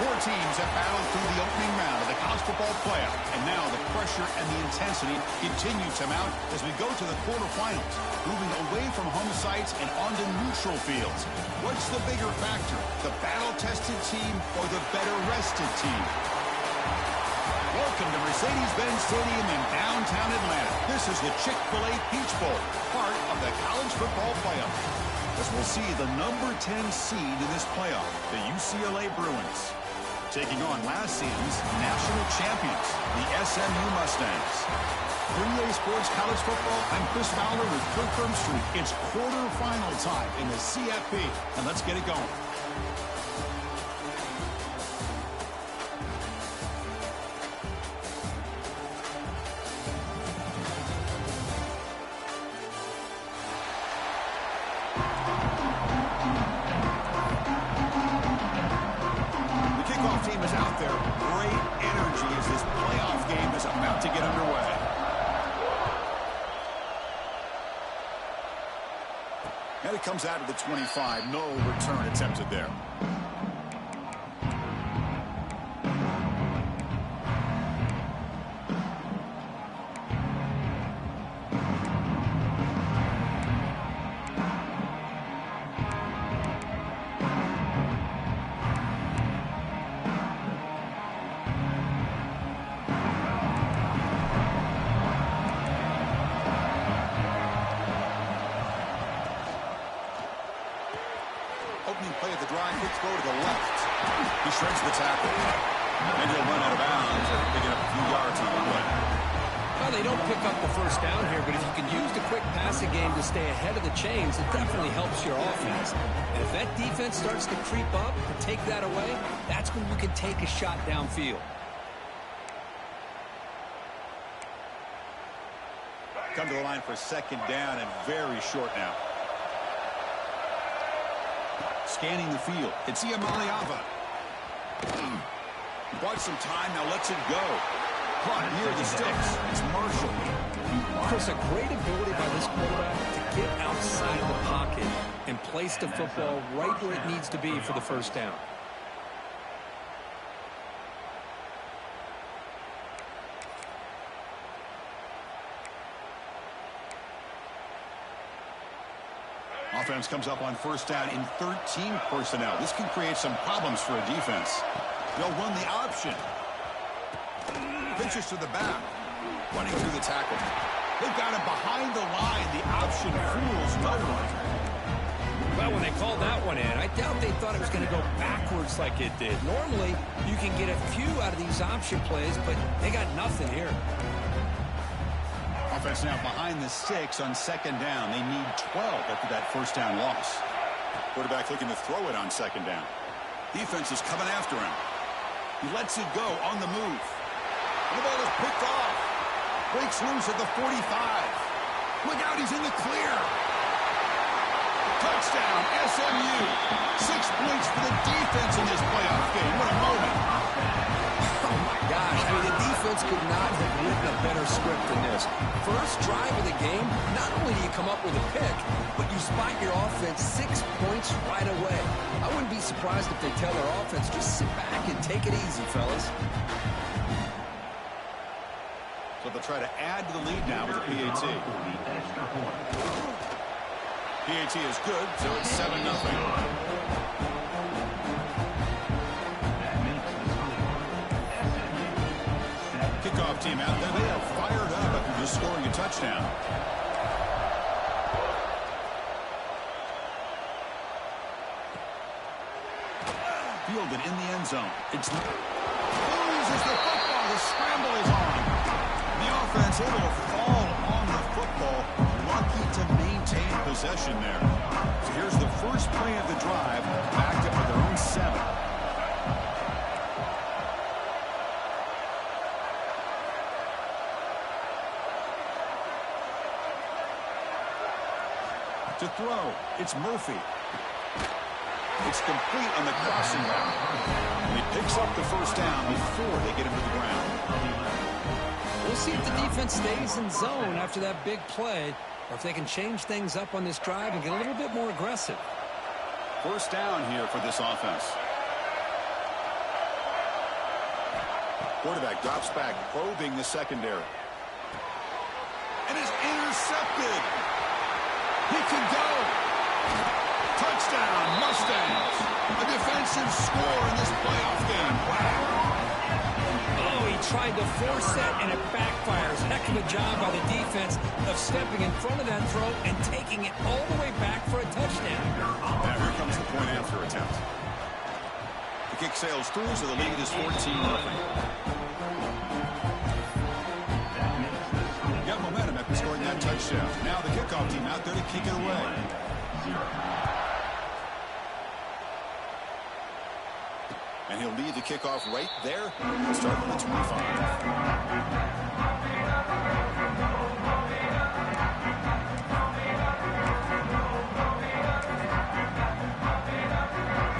Four teams have battled through the opening round of the college football playoff, and now the pressure and the intensity continue to mount as we go to the quarterfinals, moving away from home sites and onto neutral fields. What's the bigger factor, the battle-tested team or the better-rested team? Welcome to Mercedes-Benz Stadium in downtown Atlanta. This is the Chick-fil-A Peach Bowl, part of the college football playoff. As we'll see the number 10 seed in this playoff, the UCLA Bruins, taking on last season's national champions, the SMU Mustangs. For EA Sports College Football, I'm Chris Fowler with Kirk Herbstreit. It's quarterfinal time in the CFP, and let's get it going. Team is out there. Great energy as this playoff game is about to get underway. And it comes out of the 25. No return attempted there. Opening play of the drive, quick throw to the left. He shreds the tackle. And he'll run out of bounds and picking up a few yards on the way. Well, they don't pick up the first down here, but if you can use the quick passing game to stay ahead of the chains, it definitely helps your offense. And if that defense starts to creep up to take that away, that's when you can take a shot downfield. Come to the line for second down and very short now. Scanning the field. It's Iamaleava. Quite some time now. Lets it go. Caught near the sticks. It's Marshall. Chris, a great ability by this quarterback to get outside of the pocket and place the football right where it needs to be for the first down. Offense comes up on first down in 13 personnel. This can create some problems for a defense. They'll run the option. Pitches to the back. Running through the tackle. They've got him behind the line. The option fools no one. Well, when they called that one in, I doubt they thought it was going to go backwards like it did. Normally, you can get a few out of these option plays, but they got nothing here. Offense now behind the 6 on second down. They need 12 after that first down loss. Quarterback looking to throw it on second down. Defense is coming after him. He lets it go on the move. And the ball is picked off. Breaks loose at the 45. Look out, he's in the clear. Touchdown, SMU. 6 points for the defense in this playoff game. What a moment. Oh, my gosh. I mean, the defense could not have written a better script than this. First drive of the game, not only do you come up with a pick, but you spot your offense 6 points right away. I wouldn't be surprised if they tell their offense, just sit back and take it easy, fellas. So they'll try to add to the lead now with a PAT. PAT is good, so it's 7-0. Kickoff team out there. They are fired up after just scoring a touchdown. Fielded in the end zone. It's loses the football. The scramble is on. The offense able to fall on the football. Lucky to maintain possession there. So here's the first play of the drive. Backed up with their own 7. To throw, it's Murphy. It's complete on the crossing route. And he picks up the first down before they get him to the ground. We'll see if the defense stays in zone after that big play, or if they can change things up on this drive and get a little bit more aggressive. First down here for this offense. Quarterback drops back, probing the secondary. And is intercepted. He can go. Touchdown, Mustangs. A defensive score in this playoff game. Wow. Oh, he tried to force that, and it backfires. Heck of a job by the defense of stepping in front of that throw and taking it all the way back for a touchdown. Now here comes the point after attempt. The kick sails through, so the lead is 14-0. Got momentum after scoring that touchdown. Now the kickoff team out there to kick it away. And he'll lead the kickoff right there. Start on the 25.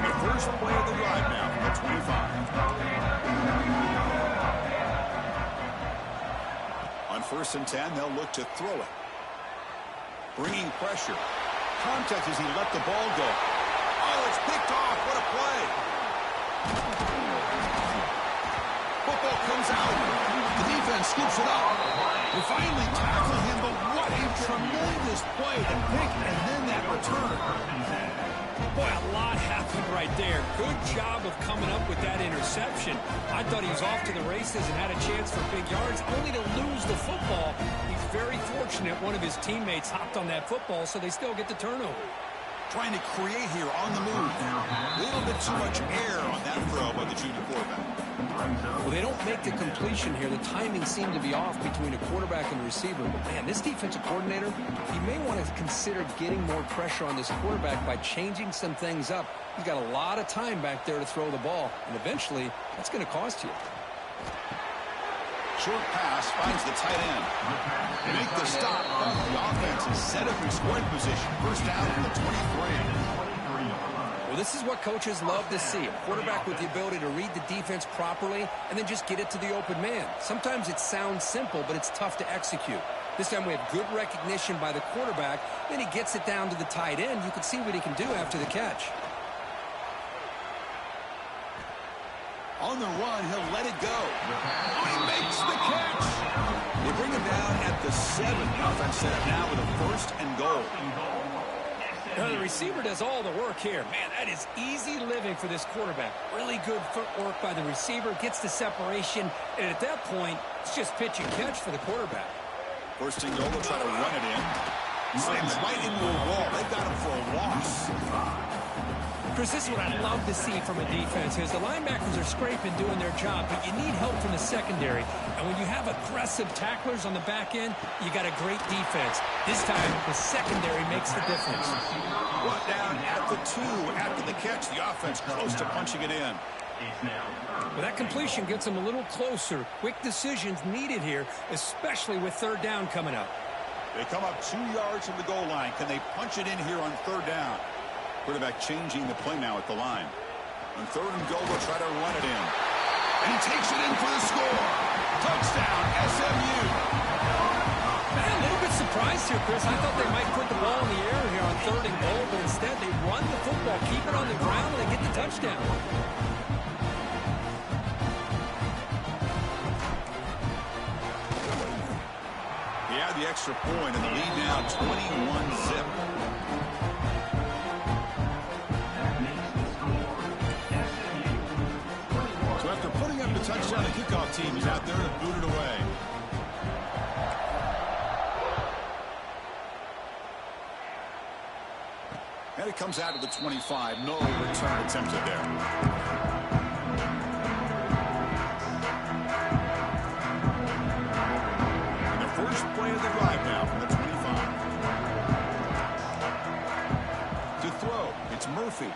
The first play of the drive now from the 25. On 1st and 10, they'll look to throw it. Bringing pressure. Contact as he let the ball go. Oh, it's picked off. What a play. Football comes out. The defense scoops it up. They finally tackle him, but what a tremendous play. The pick and then that return. Boy, a lot happened right there. Good job of coming up with that interception. I thought he was off to the races and had a chance for big yards, only to lose the football. He's very fortunate one of his teammates hopped on that football, so they still get the turnover. Trying to create here on the move. A little bit too much air on that throw by the junior quarterback. Well, they don't make the completion here. The timing seemed to be off between a quarterback and a receiver. But, man, this defensive coordinator, he may want to consider getting more pressure on this quarterback by changing some things up. He's got a lot of time back there to throw the ball, and eventually that's going to cost you. Short pass finds the tight end. They make the stop. The offense is set up in scoring position. First down from the 23. Well, this is what coaches love to see. A quarterback with the ability to read the defense properly and then just get it to the open man. Sometimes it sounds simple, but it's tough to execute. This time we have good recognition by the quarterback. Then he gets it down to the tight end. You can see what he can do after the catch. On the run, he'll let it go. Oh, he makes the catch. They bring him down at the 7. The offense set up now with a 1st and goal. Now, the receiver does all the work here. Man, that is easy living for this quarterback. Really good footwork by the receiver. Gets the separation. And at that point, it's just pitch and catch for the quarterback. 1st and goal, they'll try to run it in. Slams right into a wall. They got him for a loss. Chris, this is what I love to see from a defense is the linebackers are scraping, doing their job, but you need help from the secondary. And when you have aggressive tacklers on the back end, you got a great defense. This time, the secondary makes the difference. Brought down at the 2 after the catch. The offense close to punching it in. Well, that completion gets them a little closer. Quick decisions needed here, especially with 3rd down coming up. They come up 2 yards from the goal line. Can they punch it in here on 3rd down? Quarterback changing the play now at the line. On 3rd and goal, they'll try to run it in. And he takes it in for the score. Touchdown, SMU. Man, a little bit surprised here, Chris. I thought they might put the ball in the air here on 3rd and goal, but instead they run the football, keep it on the ground, and they get the touchdown. He had the extra point, and the lead now 21-zip. So after putting up the touchdown, the kickoff team is out there to boot it away. And it comes out to the 25. No return attempted there. First play of the drive now from the 25. To throw, it's Murphy.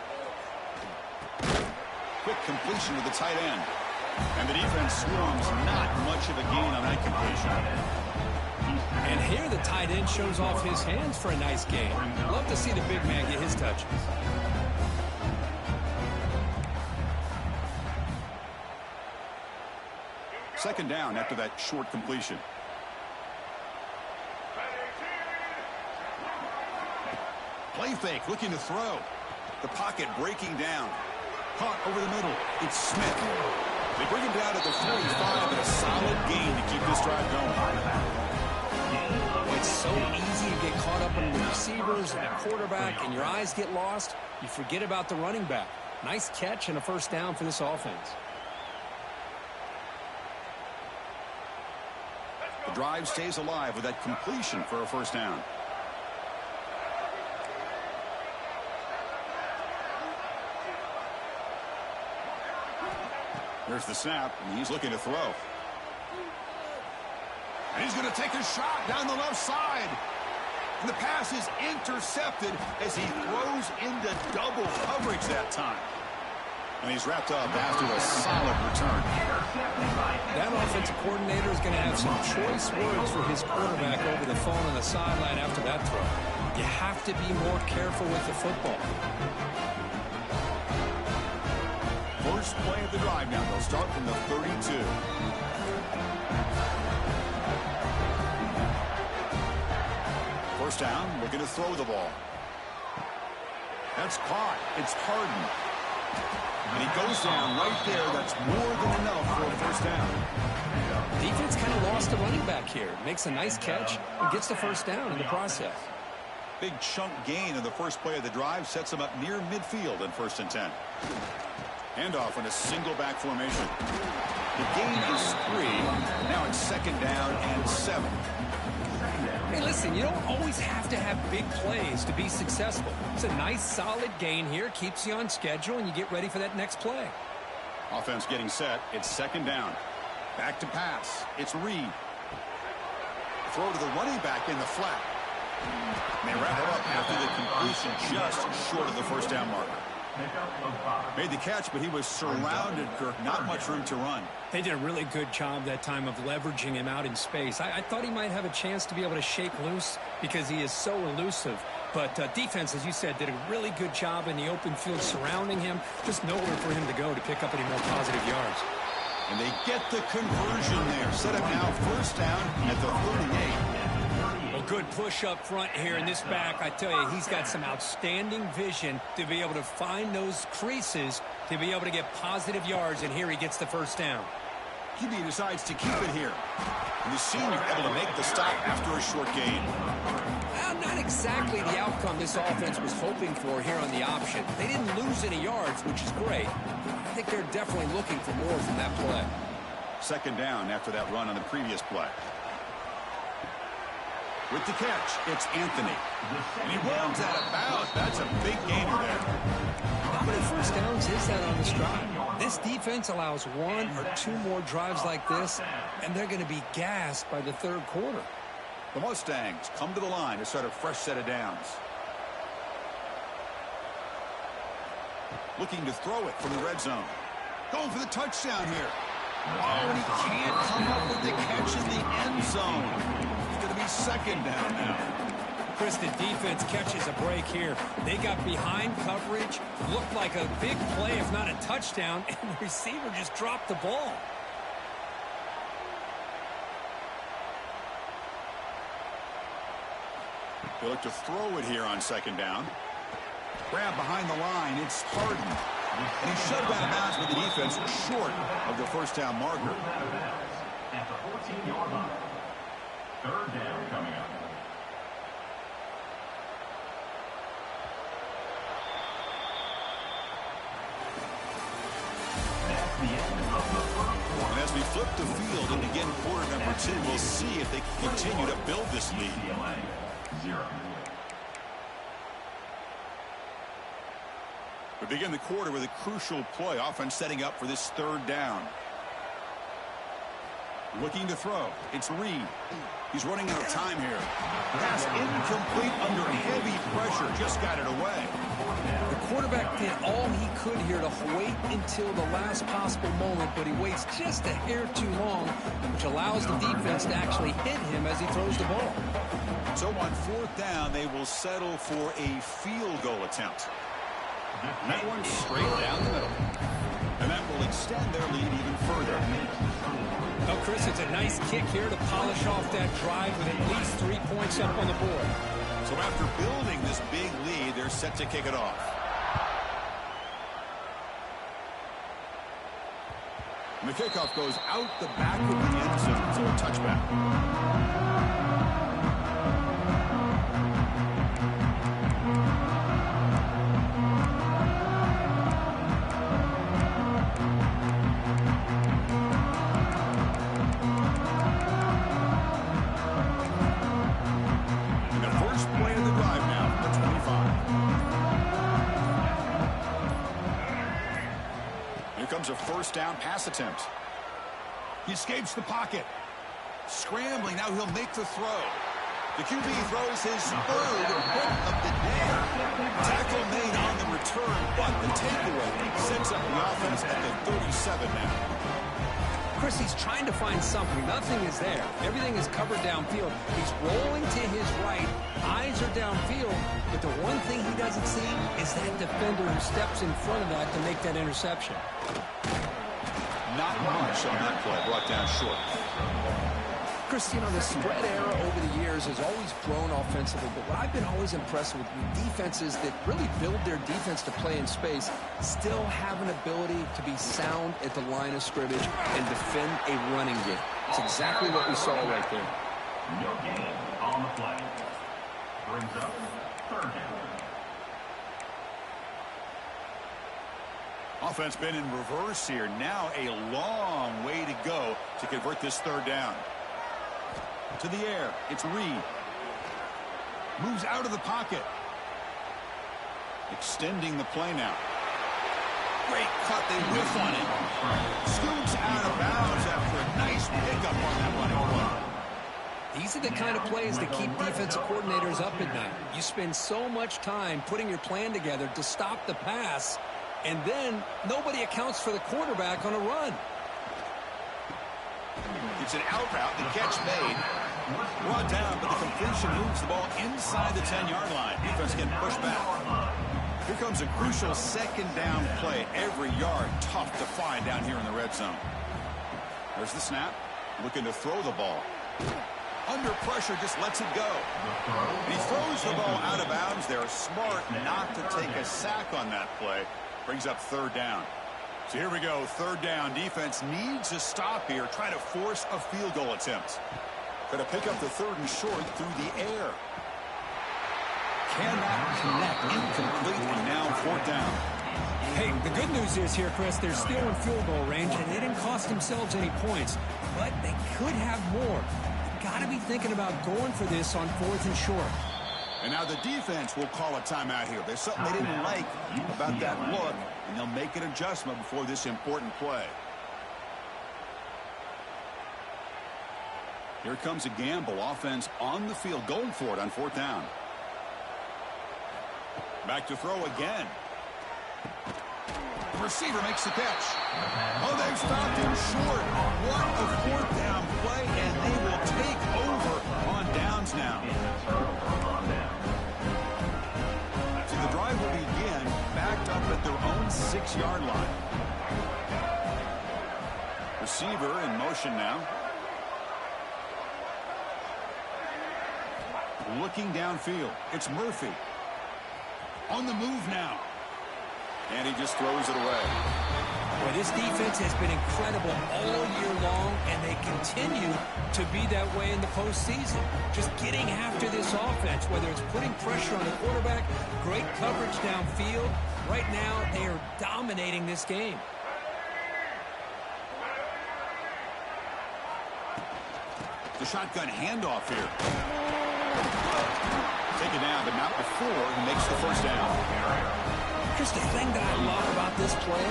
Quick completion to the tight end. And the defense swarms. Not much of a gain on that completion. And here the tight end shows off his hands for a nice gain. Love to see the big man get his touches. Second down after that short completion. Play fake, looking to throw. The pocket breaking down. Caught over the middle. It's Smith. They bring him down to the 45 and a solid gain to keep this drive going. It's so easy to get caught up in the receivers and the quarterback, and your eyes get lost. You forget about the running back. Nice catch and a first down for this offense. The drive stays alive with that completion for a first down. There's the snap, and he's looking to throw. And he's going to take a shot down the left side. And the pass is intercepted as he throws into double coverage that time. And he's wrapped up after a solid return. That offensive coordinator is going to have some choice words for his quarterback over the phone on the sideline after that throw. You have to be more careful with the football. First play of the drive now. They'll start from the 32. First down, looking to throw the ball. That's caught. It's Harden. And he goes down right there. That's more than enough for a first down. Defense kind of lost the running back here. Makes a nice catch and gets the first down in the process. Big chunk gain in the first play of the drive sets him up near midfield in 1st and 10. Handoff in a single back formation. The gain is 3. Now it's 2nd down and 7. Hey, listen, you don't always have to have big plays to be successful. It's a nice, solid gain here. Keeps you on schedule, and you get ready for that next play. Offense getting set. It's 2nd down. Back to pass. It's Reed. Throw to the running back in the flat. And they wrap it up after the completion just short of the first down marker. Made the catch, but he was surrounded, Kirk. Not much room to run. They did a really good job that time of leveraging him out in space. I thought he might have a chance to be able to shake loose because he is so elusive. But defense, as you said, did a really good job in the open field surrounding him. Just nowhere for him to go to pick up any more positive yards. And they get the conversion there. Set up now 1st down at the 38. Well, good push up front here in this back. I tell you, he's got some outstanding vision to be able to find those creases to be able to get positive yards, and here he gets the first down. QB decides to keep it here. And the senior able to make the stop after a short gain. Well, not exactly the outcome this offense was hoping for here on the option. They didn't lose any yards, which is great. I think they're definitely looking for more from that play. 2nd down after that run on the previous play. With the catch, it's Anthony. And he runs out of bounds. That's a big gainer there. How many first downs is that on this drive? This defense allows 1 or 2 more drives like this, and they're going to be gassed by the 3rd quarter. The Mustangs come to the line to start a fresh set of downs. Looking to throw it from the red zone. Going for the touchdown here. Oh, and he can't come up with the catch in the end zone. It's going to be 2nd down now. Chris, the defense catches a break here. They got behind coverage, looked like a big play, if not a touchdown, and the receiver just dropped the ball. They look to throw it here on 2nd down. Grab behind the line. It's Harden. And he's shoved out of bounds with the defense short of the first down marker. At the 14-yard line. 3rd down coming up. That's the end of the first quarter. And as we flip the field and begin quarter number 2, we'll see if they can continue to build this lead. UCLA 0. We begin the quarter with a crucial play. Offense setting up for this 3rd down. Looking to throw. It's Reed. He's running out of time here. Pass incomplete under heavy pressure. Just got it away. The quarterback did all he could here to wait until the last possible moment, but he waits just a hair too long, which allows the defense to actually hit him as he throws the ball. So on 4th down, they will settle for a field goal attempt. And that one straight down the middle. And that will extend their lead even further. Well, Chris, it's a nice kick here to polish off that drive with at least 3 points up on the board. So after building this big lead, they're set to kick it off. And the kickoff goes out the back of the end zone, so a touchback. And the first play of the drive now from the 25. Here comes a first down pass attempt. He escapes the pocket. Scrambling, now he'll make the throw. The QB throws his third hit of the day. Tackle made on the return, but the takeaway sets up the offense at the 37 now. Chris, he's trying to find something. Nothing is there. Everything is covered downfield. He's rolling to his right. Eyes are downfield. But the one thing he doesn't see is that defender who steps in front of that to make that interception. Not much on that play, brought down short. Chris, you know, the spread era over the years has always grown offensively, but what I've been always impressed with defenses that really build their defense to play in space still have an ability to be sound at the line of scrimmage and defend a running game. It's exactly what we saw right there. No gain on the play. Brings up third down. Offense been in reverse here. Now a long way to go to convert this third down. To the air, it's Reed. Moves out of the pocket. Extending the play now. Great cut, they whiff on it. Scoots out of bounds after a nice pickup on that running play. These are the kind of plays that keep defensive coordinators up at night. You spend so much time putting your plan together to stop the pass, and then nobody accounts for the quarterback on a run. It's an out route, the catch made. Brought down, but the completion moves the ball inside the 10-yard line. Defense getting pushed back. Here comes a crucial second down play. Every yard tough to find down here in the red zone. There's the snap. Looking to throw the ball. Under pressure, just lets it go. And he throws the ball out of bounds. They're smart not to take a sack on that play. Brings up third down. So here we go, third down. Defense needs a stop here. Try to force a field goal attempt. Going to pick up the third and short through the air. Cannot connect, incomplete, and now fourth down. Hey, the good news is here, Chris, they're still in field goal range, and they didn't cost themselves any points, but they could have more. You've got to be thinking about going for this on fourth and short. And now the defense will call a timeout here. There's something they didn't like about that look, and they'll make an adjustment before this important play. Here comes a gamble. Offense on the field, going for it on fourth down. Back to throw again. The receiver makes the catch. Oh, they've stopped him short. What a fourth down play, and they will take over on downs now. So the drive will begin backed up at their own 6-yard line. Receiver in motion now. Looking downfield. It's Murphy. On the move now. And he just throws it away. Boy, this defense has been incredible all year long, and they continue to be that way in the postseason. Just getting after this offense, whether it's putting pressure on the quarterback, great coverage downfield. Right now, they are dominating this game. The shotgun handoff here. Take it down, but not before he makes the first down. Just the thing that I love about this play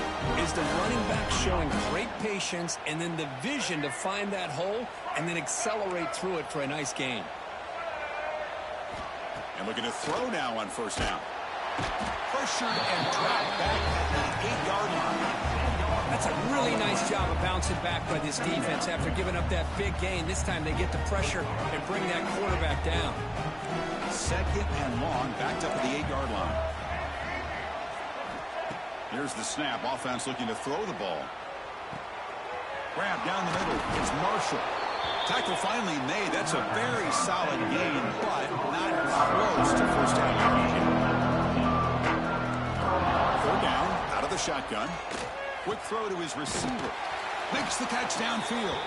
is the running back showing great patience and then the vision to find that hole and then accelerate through it for a nice gain. And looking to throw now on first down. Pressured and dropped back at the 8-yard line. That's a really nice job of bouncing back by this defense after giving up that big gain. This time they get the pressure and bring that quarterback down. Second and long, backed up at the 8-yard line. Here's the snap. Offense looking to throw the ball. Grab down the middle. It's Marshall. Tackle finally made. That's a very solid gain, but not close to first down. Third down, out of the shotgun. Quick throw to his receiver. Makes the catch downfield.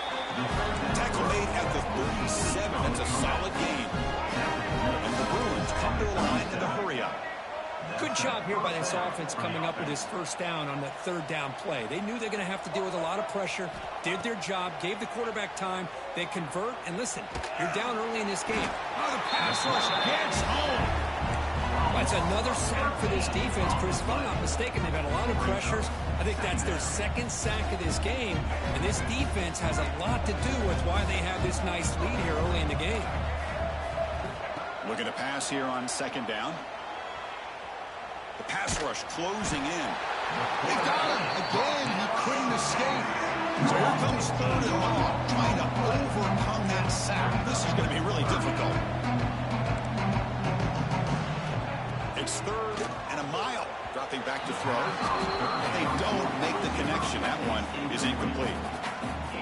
Tackle made at the 37. That's a solid gain. And the Bruins come to the line in a hurry up. Good job here by this offense coming up with his first down on that third down play. They knew they're going to have to deal with a lot of pressure, did their job, gave the quarterback time. They convert, and listen, you're down early in this game. Oh, the pass rush gets home. That's another sack for this defense, Chris. If I'm not mistaken, they've had a lot of pressures. I think that's their second sack of this game, and this defense has a lot to do with why they have this nice lead here early in the game. Looking to pass here on second down. The pass rush closing in. They got him again. He couldn't escape. So here comes third and long, trying to overcome that sack. This is going to be really difficult. It's third and a mile. Dropping back to throw. And they don't make the connection. That one is incomplete.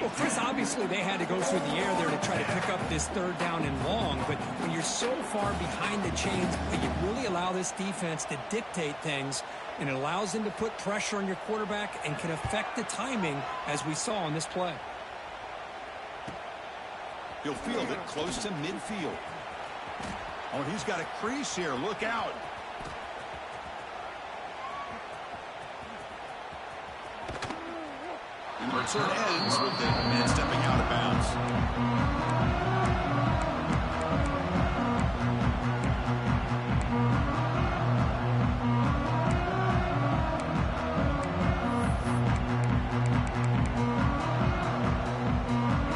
Well, Chris, obviously they had to go through the air there to try to pick up this third down and long, but when you're so far behind the chains, you really allow this defense to dictate things, and it allows them to put pressure on your quarterback and can affect the timing, as we saw on this play. He'll field it close to midfield. Oh, he's got a crease here. Look out. And the return ends with the man stepping out of bounds.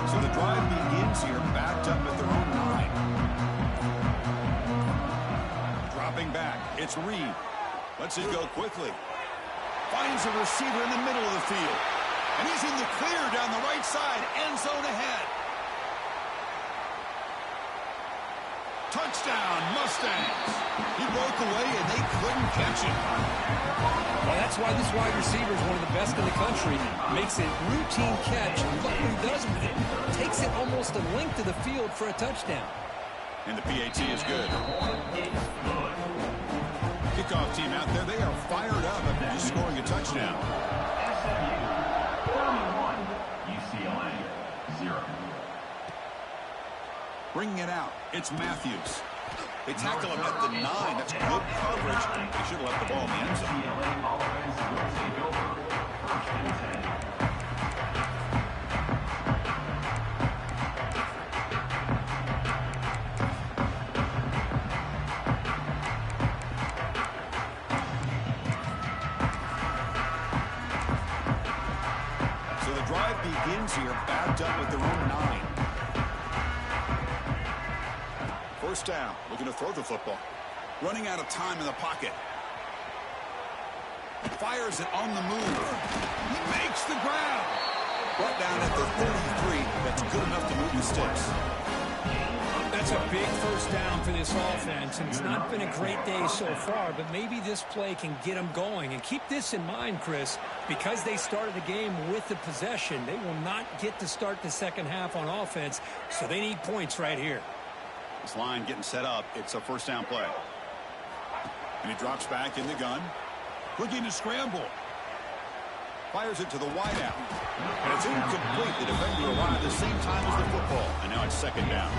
So the drive begins here, backed up at their own 9. Dropping back, it's Reed. Lets it go quickly. Finds a receiver in the middle of the field. And he's in the clear down the right side, end zone ahead. Touchdown, Mustangs. He broke away, and they couldn't catch him. Well, that's why this wide receiver is one of the best in the country. Makes a routine catch. Look what he does with it. Takes it almost a length of the field for a touchdown. And the PAT is good. Kickoff team out there, they are fired up after just scoring a touchdown. UCLA, 0. Bringing it out, it's Matthews. They tackle him at the 9. That's good coverage. They should have left the ball in the end zone. UCLA offense will take over. First and 10. Begins here, backed up with their own 9. First down, looking to throw the football. Running out of time in the pocket. Fires it on the move. He makes the grab. Brought down at the 33. That's good enough to move the sticks. That's a big first down for this offense, and it's not been a great day so far, but maybe this play can get them going. And keep this in mind, Chris, because they started the game with the possession, they will not get to start the second half on offense, so they need points right here. This line getting set up. It's a first down play. And he drops back in the gun. Looking to scramble. Fires it to the wideout. And it's incomplete. The defender arrived at the same time as the football. And now it's second down.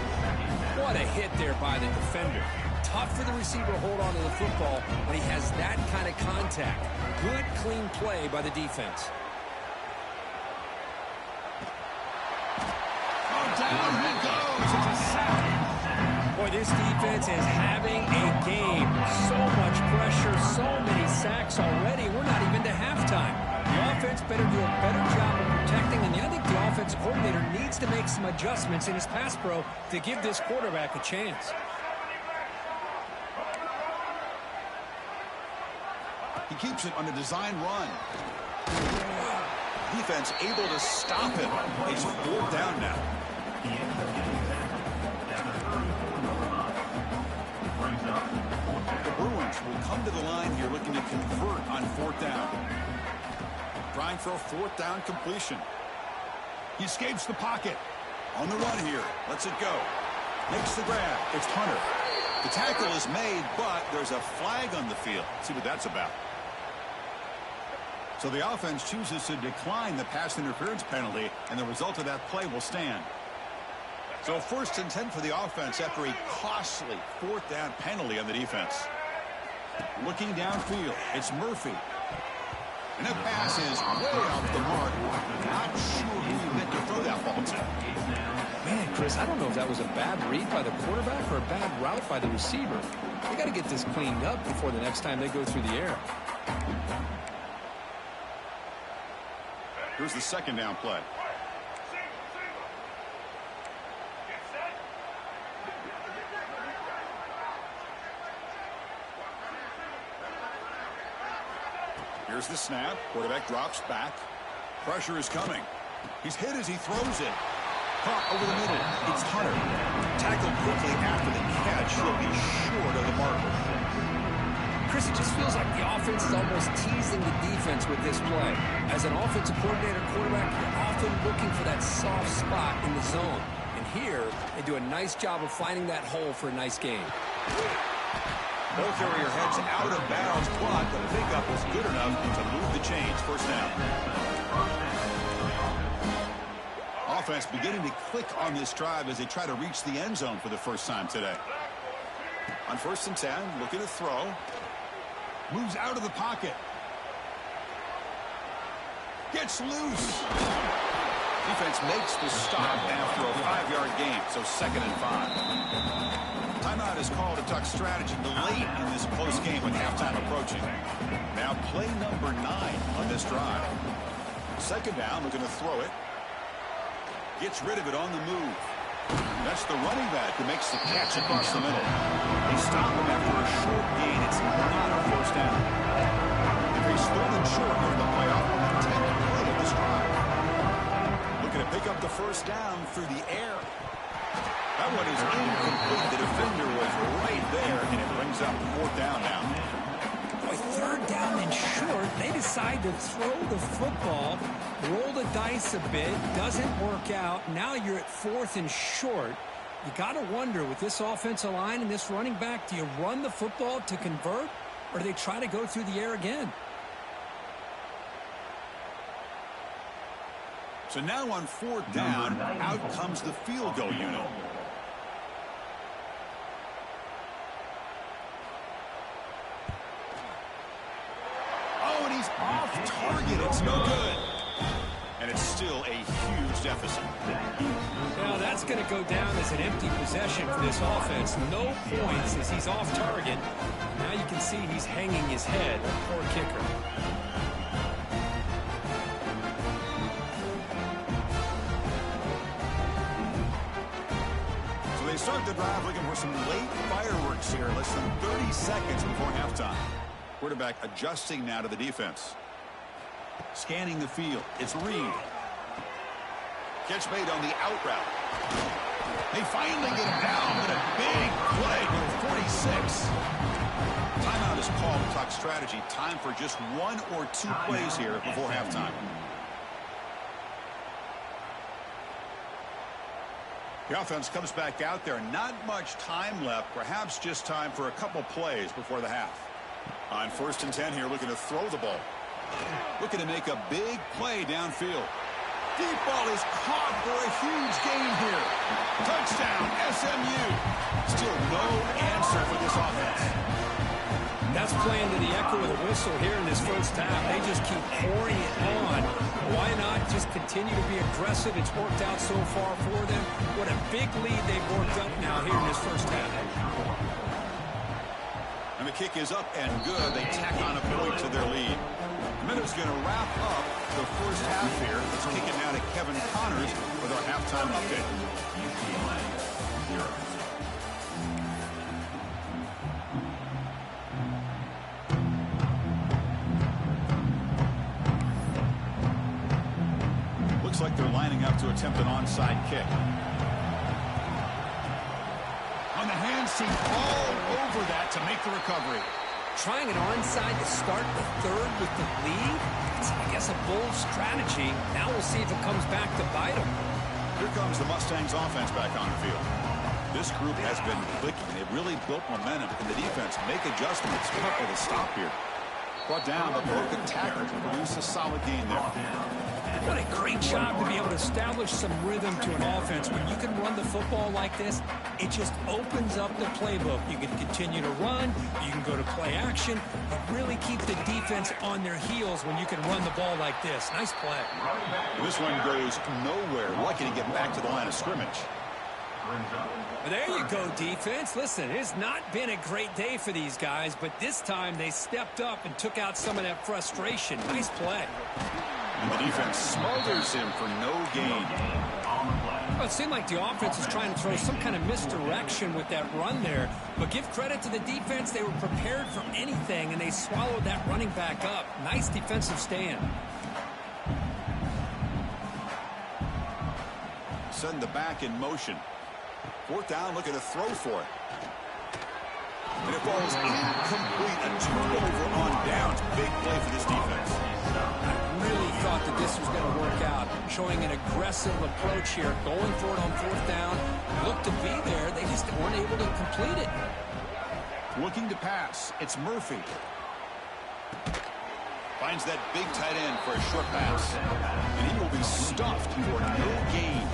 What a hit there by the defender. Tough for the receiver to hold on to the football, but he has that kind of contact. Good, clean play by the defense. Oh, down he goes. It's a sack. Boy, this defense is having a game. So much pressure, so many sacks already. We're not even to halftime. The offense better do a better job of protecting, and I think the offensive coordinator needs to make some adjustments in his pass pro to give this quarterback a chance. He keeps it on a design run. Defense able to stop him. He's 4th down now. The Bruins will come to the line here looking to convert on 4th down. Trying for a 4th down completion. He escapes the pocket. On the run here. Lets it go. Makes the grab. It's Hunter. The tackle is made, but there's a flag on the field. Let's see what that's about. So the offense chooses to decline the pass interference penalty, and the result of that play will stand. So 1st and 10 for the offense after a costly 4th down penalty on the defense. Looking downfield, it's Murphy. And that pass is way off the mark. Not sure who he meant to throw that ball to. Man, Chris, I don't know if that was a bad read by the quarterback or a bad route by the receiver. They got to get this cleaned up before the next time they go through the air. Here's the 2nd down play. Here's the snap. Quarterback drops back. Pressure is coming. He's hit as he throws it. Caught over the middle. It's Hunter. Tackled quickly after the catch. He'll be short of the mark. Chris, it just feels like the offense is almost teasing the defense with this play. As an offensive coordinator quarterback, you're often looking for that soft spot in the zone. And here, they do a nice job of finding that hole for a nice gain. Ball carrier heads out of bounds, but the pickup was good enough to move the chains. 1st down. Offense beginning to click on this drive as they try to reach the end zone for the first time today. On 1st and 10, looking to throw. Moves out of the pocket. Gets loose. Defense makes the stop after a 5-yard gain, so 2nd and 5. Timeout is called to talk strategy late in this close game with halftime approaching. Now play number 9 on this drive. 2nd down, looking to throw it. Gets rid of it on the move. That's the running back who makes the catch across the middle. They stop him after a short gain. It's not a 1st down. If he's stolen short during the playoff on the 10th play of this drive. Looking to pick up the 1st down through the air. That one is incomplete. The defender was right there, and it brings up 4th down now. Boy, 3rd down and short. They decide to throw the football, roll the dice a bit, doesn't work out. Now you're at 4th and short. You got to wonder, with this offensive line and this running back, do you run the football to convert, or do they try to go through the air again? So now on 4th down, out comes the field goal unit. Oh, and he's off target. It's no good. And it's still a huge deficit. Well, that's going to go down as an empty possession for this offense. No points as he's off target. Now you can see he's hanging his head. Poor kicker. So they start the drive looking for some late fireworks here. Less than 30 seconds before halftime. Quarterback adjusting now to the defense. Scanning the field. It's Reed. Catch made on the out route. They finally get him down with a big play to 46. Timeout is called to talk strategy. Time for just 1 or 2 plays here before halftime. The offense comes back out there. Not much time left. Perhaps just time for a couple plays before the half. On 1st and 10 here, looking to throw the ball. Looking to make a big play downfield. Deep ball is caught for a huge gain here. Touchdown, SMU. Still no answer for this offense. That's playing to the echo of the whistle here in this first half. They just keep pouring it on. Why not just continue to be aggressive? It's worked out so far for them. What a big lead they've worked up now here in this first half. And the kick is up and good. They tack on a point to their lead. Minutes going to wrap up the first half here. Let's kick it now to Kevin Connors with our halftime update. Looks like they're lining up to attempt an onside kick. On the hand seat, all over that to make the recovery. Trying an onside to start the third with the lead? It's, I guess, a bold strategy. Now we'll see if it comes back to bite them. Here comes the Mustangs offense back on the field. This group has been clicking. They've really built momentum, and the defense make adjustments. Couple to stop here. Brought down, but broke a tackle to produce a solid gain there. What a great job to be able to establish some rhythm to an offense. When you can run the football like this, it just opens up the playbook. You can continue to run. You can go to play action. You really keep the defense on their heels when you can run the ball like this. Nice play. This one goes nowhere. Lucky to get back to the line of scrimmage. There you go, defense. Listen, it's not been a great day for these guys, but this time they stepped up and took out some of that frustration. Nice play. And the defense smothers him for no gain. Well, it seemed like the offense was trying to throw some kind of misdirection with that run there, but give credit to the defense. They were prepared for anything, and they swallowed that running back up. Nice defensive stand. Send the back in motion. Fourth down, looking to throw for it. And it falls incomplete. A turnover on downs. Big play for this defense. I really thought that this was going to work out, showing an aggressive approach here, going for it on fourth down. Looked to be there. They just weren't able to complete it. Looking to pass. It's Murphy. Finds that big tight end for a short pass. And he will be stuffed for no gain.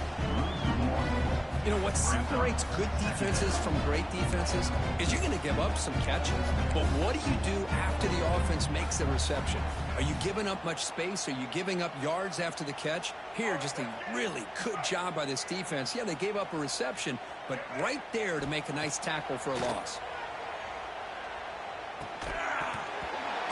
You know, what separates good defenses from great defenses is you're going to give up some catches. But what do you do after the offense makes the reception? Are you giving up much space? Are you giving up yards after the catch? Here, just a really good job by this defense. Yeah, they gave up a reception, but right there to make a nice tackle for a loss.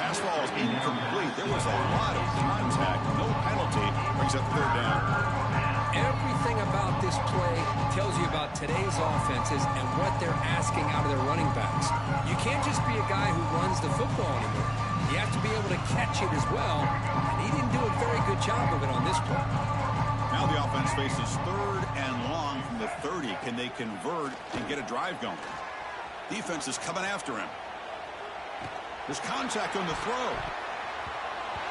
Pass falls incomplete. There was a lot of contact. No penalty. Brings up third down. Everything about this play tells you about today's offenses and what they're asking out of their running backs. You can't just be a guy who runs the football anymore. You have to be able to catch it as well, and he didn't do a very good job of it on this play. Now the offense faces third and long from the 30. Can they convert and get a drive going? Defense is coming after him. There's contact on the throw.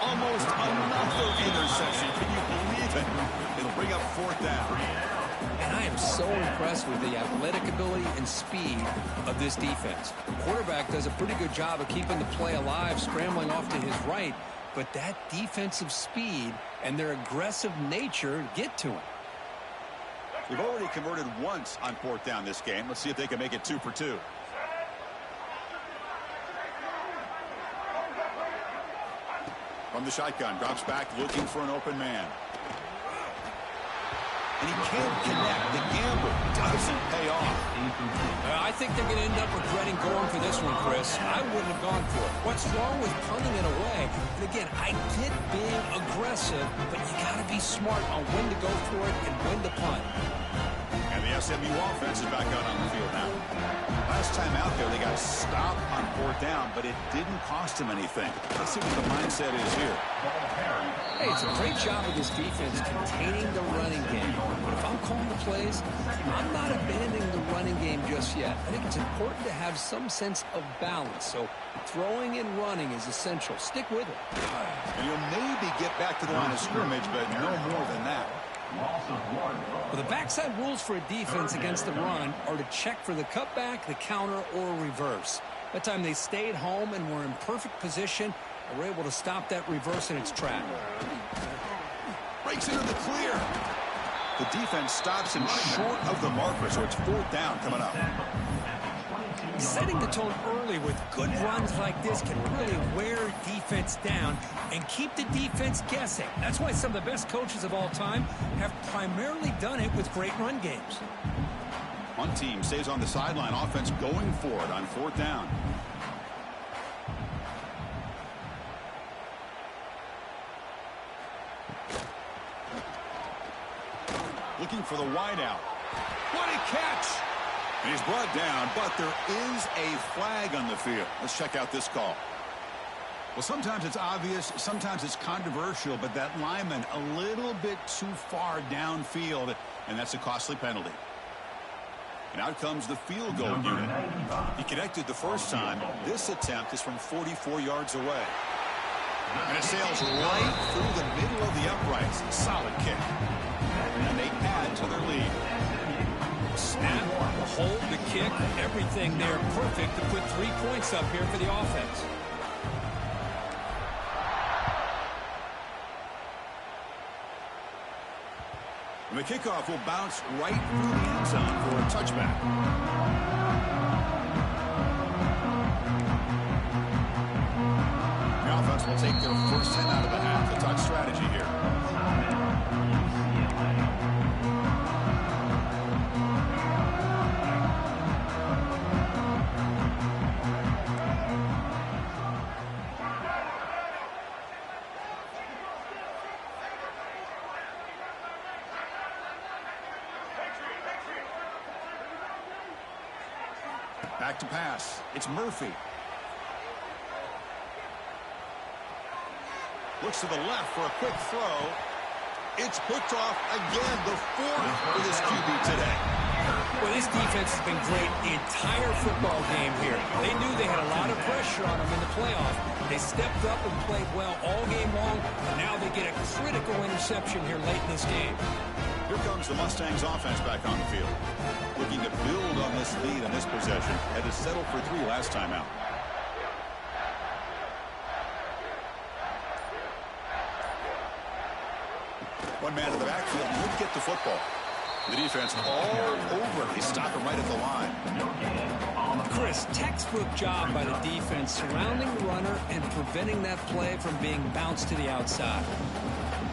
Almost another interception. Can you believe it? It'll bring up fourth down. And I am so impressed with the athletic ability and speed of this defense. The quarterback does a pretty good job of keeping the play alive, scrambling off to his right, but that defensive speed and their aggressive nature get to him. They've already converted once on fourth down this game. Let's see if they can make it 2 for 2. From the shotgun, drops back, looking for an open man. And he can't connect. The gamble doesn't pay off. I think they're going to end up regretting going for this one, Chris. I wouldn't have gone for it. What's wrong with punting it away? And again, I get being aggressive, but you got to be smart on when to go for it and when to punt. And the SMU offense is back out on the field now. Last time out there, they got stopped on fourth down, but it didn't cost them anything. Let's see what the mindset is here. Hey, it's a great job of this defense containing the running game. But if I'm calling the plays, I'm not abandoning the running game just yet. I think it's important to have some sense of balance. So throwing and running is essential. Stick with it. And you'll maybe get back to the line of scrimmage, but no more than that. Well, the backside rules for a defense against the run are to check for the cutback, the counter, or reverse. That time they stayed home and were in perfect position and were able to stop that reverse in its track. Breaks into the clear. The defense stops him short of the marker, so it's fourth down coming up. Setting the tone early with good runs like this can really wear defense down and keep the defense guessing. That's why some of the best coaches of all time have primarily done it with great run games. One team stays on the sideline, offense going for it on fourth down. Looking for the wideout. What a catch! And he's brought down, but there is a flag on the field. Let's check out this call. Well, sometimes it's obvious, sometimes it's controversial, but that lineman a little bit too far downfield, and that's a costly penalty. And out comes the field goal unit. He connected the first time. This attempt is from 44 yards away. And it sails right through the middle of the uprights. Solid kick. And they add to their lead. Snap, hold, the kick, everything there perfect to put 3 points up here for the offense. The kickoff will bounce right through the end zone for a touchback. The offense will take their first 10 out of the half. The touch strategy here. Back to pass. It's Murphy. Looks to the left for a quick throw. It's picked off again, the fourth for this QB today. Well, this defense has been great the entire football game here. They knew they had a lot of pressure on them in the playoff. They stepped up and played well all game long, and now they get a critical interception here late in this game. Here comes the Mustangs offense back on the field. Looking to build on this lead in this possession. Had to settle for 3 last time out. One man in the backfield would get the football. The defense all over. They stop him right at the line. Chris, textbook job by the defense surrounding the runner and preventing that play from being bounced to the outside.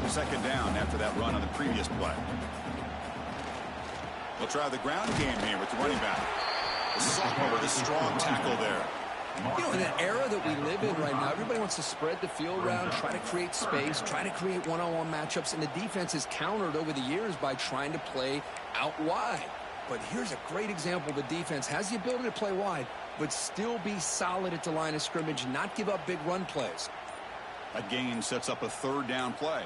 Second down after that run on the previous play. They'll try the ground game here with the running back. The sophomore with a strong tackle there. You know, in an era that we live in right now, everybody wants to spread the field around, try to create space, try to create one-on-one matchups, and the defense is countered over the years by trying to play out wide. But here's a great example. The defense has the ability to play wide, but still be solid at the line of scrimmage, not give up big run plays. A gain sets up a third down play.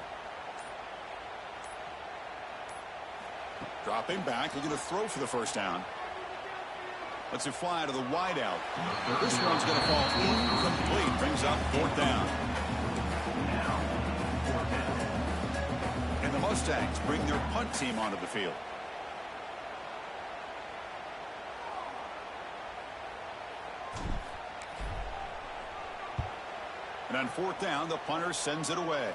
Dropping back, looking to throw for the first down. Lets it fly to the wide out. This one's going to fall incomplete. Brings up fourth down. And the Mustangs bring their punt team onto the field. And on fourth down, the punter sends it away.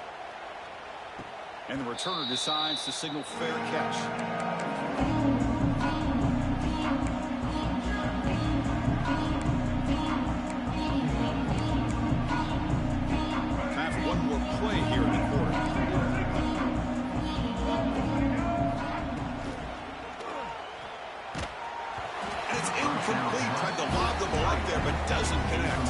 And the returner decides to signal fair catch. Time for one more play here in the quarter. And it's incomplete. Tried to lob the ball up there, but doesn't connect.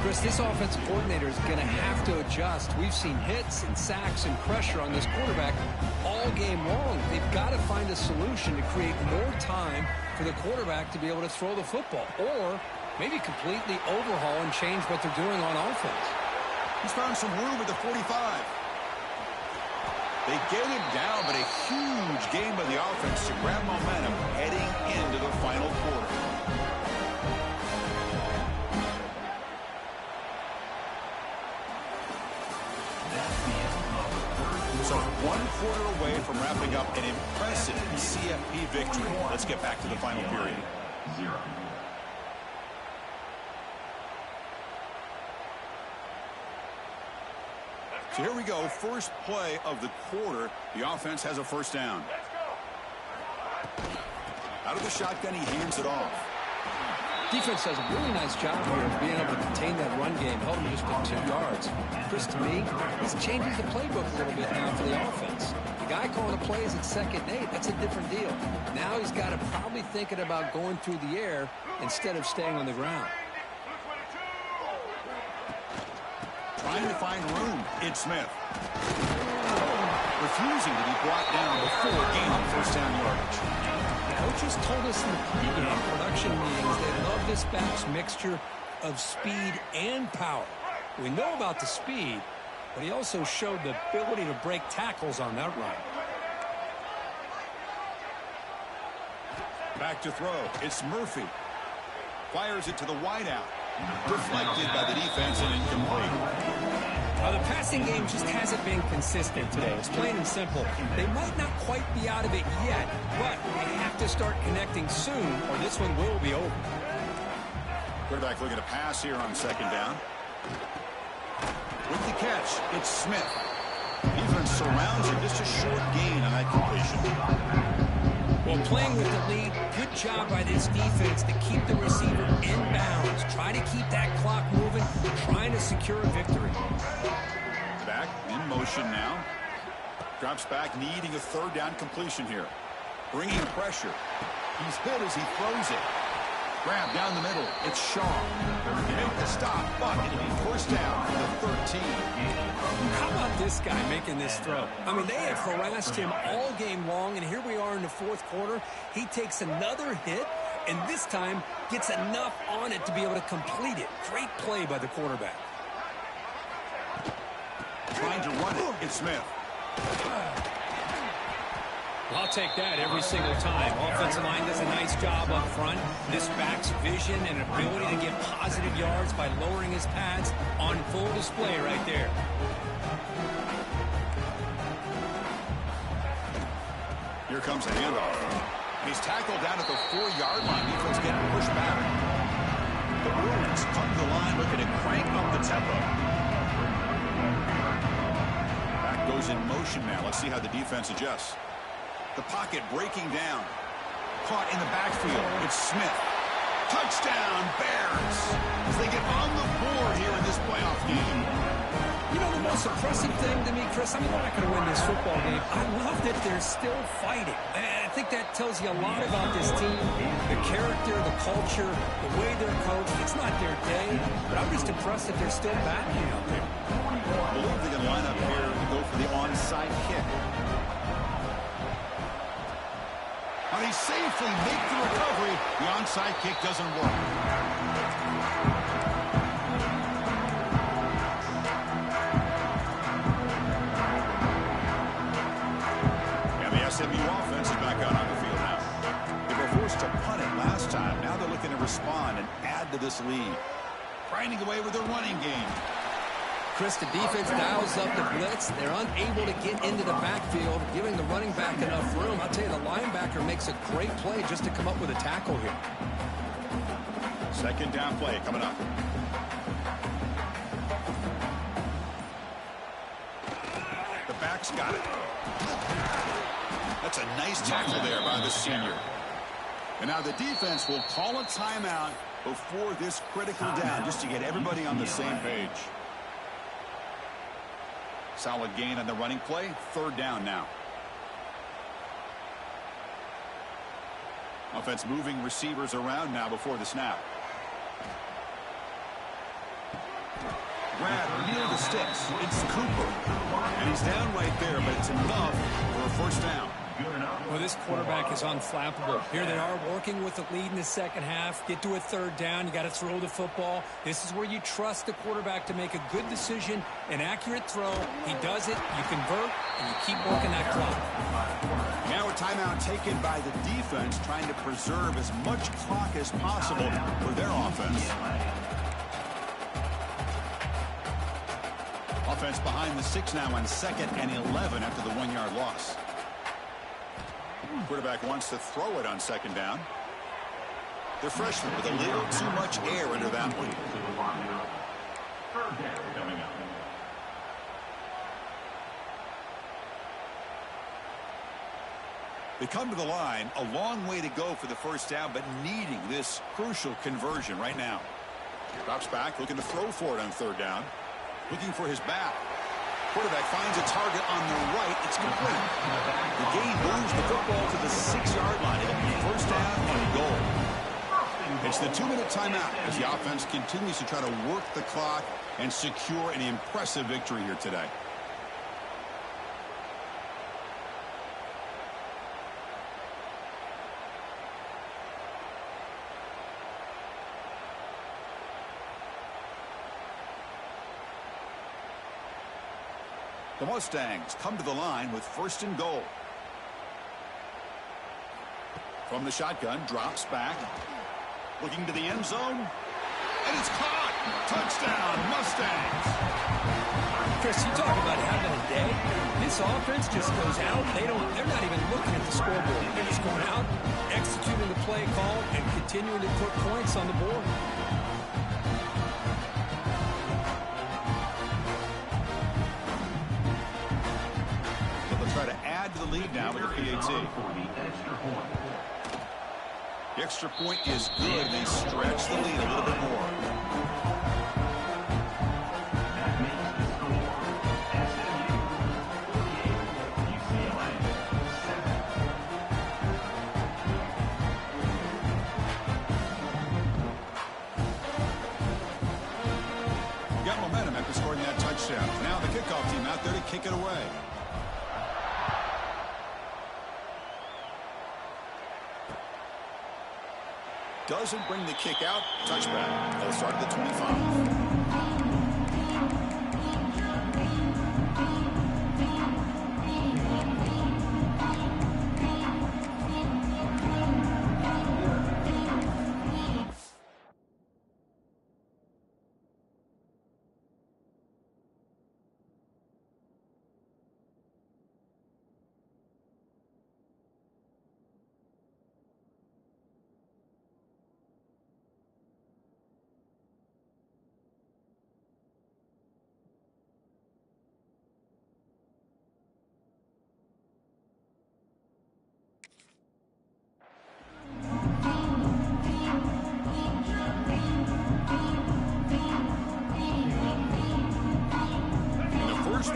Chris, this offensive coordinator is going to have to adjust. We've seen hits and sacks and pressure on this quarterback all game long. They've got to find a solution to create more time for the quarterback to be able to throw the football, or maybe completely overhaul and change what they're doing on offense. He's found some room at the 45. They get him down, but a huge game by the offense to grab momentum heading into the final quarter. So 1 quarter away from wrapping up an impressive CFP victory. Let's get back to the final period. 0. So here we go. First play of the quarter. The offense has a first down. Out of the shotgun, he hands it off. Defense does a really nice job here of being able to contain that run game, held him just to 2 yards. Chris, to me, this changes the playbook a little bit now for the offense. The guy calling the plays at 2nd and 8, that's a different deal. Now he's got to probably thinking about going through the air instead of staying on the ground. Trying to find room. It's Smith. Refusing to be brought down before gaining first down yardage. Coaches told us in the pregame production meetings they love this back's mixture of speed and power. We know about the speed, but he also showed the ability to break tackles on that run. Back to throw. It's Murphy. Fires it to the wideout. Deflected by the defense and incomplete. The passing game just hasn't been consistent today. It's plain and simple. They might not quite be out of it yet, but they have to start connecting soon or this one will be over. Quarterback looking to pass here on second down. With the catch, it's Smith. Defense surrounds him. Just a short gain on that completion. Well, playing with the lead, good job by this defense to keep the receiver in bounds. Try to keep that clock moving, trying to secure a victory. Back in motion now. Drops back, needing a third down completion here. Bringing pressure. He's hit as he throws it. Grab down the middle. It's Shaw. They make the stop, but it'll be first down from the 13. How about this guy making this throw? I mean, they have harassed him all game long, and here we are in the fourth quarter. He takes another hit, and this time gets enough on it to be able to complete it. Great play by the quarterback. Trying to run it. It's Smith. I'll take that every single time. Offensive line does a nice job up front. This back's vision and ability to get positive yards by lowering his pads on full display right there. Here comes a handoff. He's tackled down at the 4-yard line. Defense getting pushed back. The Bruins come to the line looking to crank up the tempo. Back goes in motion now. Let's see how the defense adjusts. The pocket breaking down. Caught in the backfield. It's Smith. Touchdown, Bears. As they get on the board here in this playoff game. You know, the most impressive thing to me, Chris, I mean, they're not going to win this football game. I love that they're still fighting. And I think that tells you a lot about this team. The character, the culture, the way they're coached. It's not their day, but I'm just impressed that they're still battling out there. I believe they can line up here and go for the onside kick. And he safely makes the recovery. The onside kick doesn't work. And the SMU offense is back out on the field now. They were forced to punt it last time. Now they're looking to respond and add to this lead. Grinding away with their running game. Chris, the defense dials up the blitz. They're unable to get into the backfield, giving the running back enough room. I'll tell you, the linebacker makes a great play just to come up with a tackle here. Second down play coming up. The back's got it. That's a nice tackle there by the senior. And now the defense will call a timeout before this critical down just to get everybody on the same page. Solid gain on the running play. Third down now. Offense moving receivers around now before the snap. Grab near the sticks. It's Cooper. And he's down right there, but it's enough for a first down. Well, this quarterback is unflappable. Here they are working with the lead in the second half. Get to a third down. You got to throw the football. This is where you trust the quarterback to make a good decision, an accurate throw. He does it, you convert, and you keep working that clock. Now a timeout taken by the defense, trying to preserve as much clock as possible for their offense. Offense behind the 6 now on 2nd and 11 after the 1-yard loss. Quarterback wants to throw it on second down. The freshman with a little too much air under that one. They come to the line, a long way to go for the first down, but needing this crucial conversion right now. Drops back, looking to throw for it on third down. Looking for his back. Quarterback finds a target on the right. It's complete. The gain moves the football to the 6-yard line. It'll be first down and goal. It's the 2-minute timeout as the offense continues to try to work the clock and secure an impressive victory here today. The Mustangs come to the line with first and goal. From the shotgun, drops back. Looking to the end zone. And it's caught. Touchdown, Mustangs. Chris, you talk about having a day. This offense just goes out. They're not even looking at the scoreboard. They're just going out, executing the play call, and continuing to put points on the board. add to the lead now with the PAT. For the extra point. The extra point is good. They stretch the lead a little bit more. That makes the score SMU 48, UCLA 7. Got momentum after scoring that touchdown. Now the kickoff team out there to kick it away. Doesn't bring the kick out. Touchback. They'll start at the 25.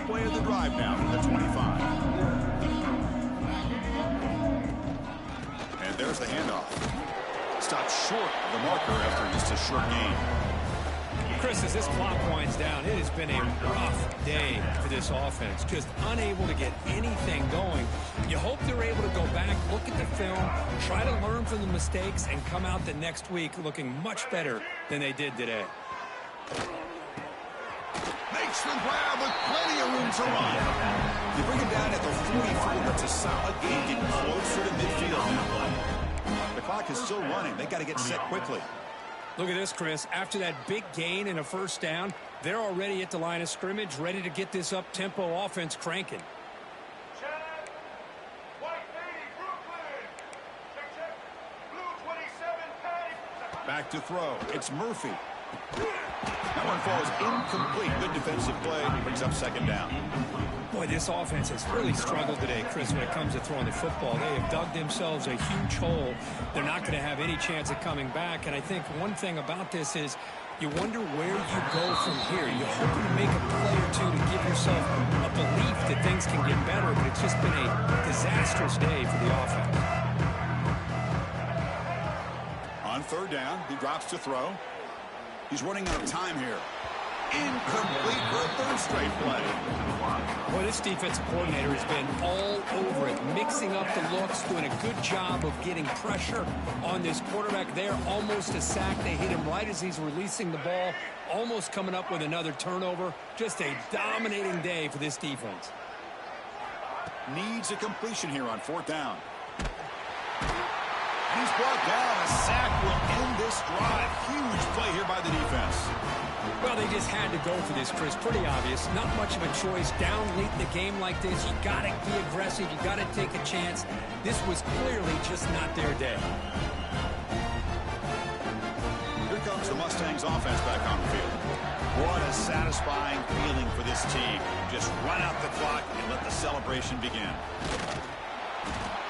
Play of the drive now from the 25. And there's the handoff. Stopped short of the marker after just a short gain. Chris, as this clock winds down, it has been a rough day for this offense. Just unable to get anything going. You hope they're able to go back, look at the film, try to learn from the mistakes, and come out the next week looking much better than they did today. Makes the grab with plenty of room to run. You bring him down at the 44. It's a solid game, getting closer to midfield now. The clock is still running. They got to get set quickly. Look at this, Chris. After that big gain and a first down, they're already at the line of scrimmage, ready to get this up-tempo offense cranking. Back to throw. It's Murphy. That one falls incomplete. Good defensive play. Brings up second down. Boy, this offense has really struggled today, Chris, when it comes to throwing the football. They have dug themselves a huge hole. They're not going to have any chance of coming back. And I think one thing about this is you wonder where you go from here. You hope to make a play or two to give yourself a belief that things can get better, but it's just been a disastrous day for the offense. On third down, he drops to throw. He's running out of time here. Incomplete for a third straight play. Boy, this defensive coordinator has been all over it, mixing up the looks, doing a good job of getting pressure on this quarterback there. Almost a sack. They hit him right as he's releasing the ball, almost coming up with another turnover. Just a dominating day for this defense. Needs a completion here on fourth down. He's brought down. A sack will end this drive. Huge play here by the defense. Well, they just had to go for this, Chris. Pretty obvious. Not much of a choice. Down late in the game like this, you got to be aggressive. You got to take a chance. This was clearly just not their day. Here comes the Mustangs offense back on the field. What a satisfying feeling for this team. Just run out the clock and let the celebration begin.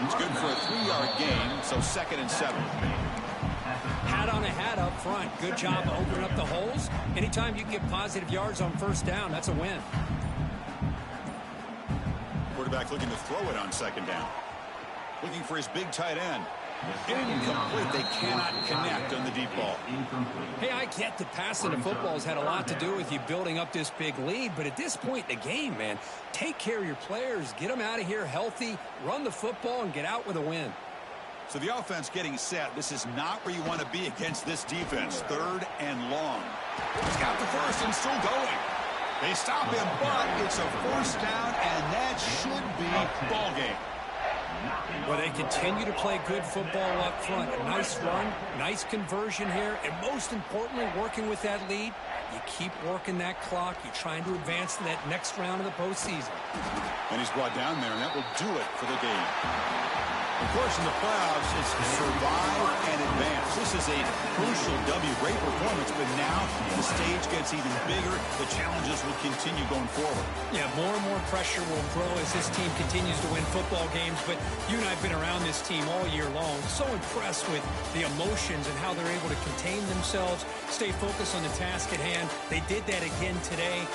It's good for a 3-yard gain, so 2nd and 7. Hat on a hat up front. Good job opening up the holes. Anytime you can get positive yards on first down, that's a win. Quarterback looking to throw it on second down. Looking for his big tight end. Incomplete. They cannot connect on the deep ball. Hey, I get that passing the football has had a lot to do with you building up this big lead, but at this point in the game, man, take care of your players, get them out of here healthy, run the football, and get out with a win. So the offense getting set. This is not where you want to be against this defense. 3rd and long. He's got the first and still going. They stop him, but it's a first down, and that should be ball game. Well, they continue to play good football up front. A nice run, nice conversion here, and most importantly, working with that lead, You keep working that clock. You're trying to advance to that next round of the postseason. And he's brought down there, and that will do it for the game. Of course, in the playoffs, it's survive and advance. This is a crucial W. Great performance, but now the stage gets even bigger. The challenges will continue going forward. Yeah, more and more pressure will grow as this team continues to win football games. But you and I have been around this team all year long. So impressed with the emotions and how they're able to contain themselves, stay focused on the task at hand. They did that again today.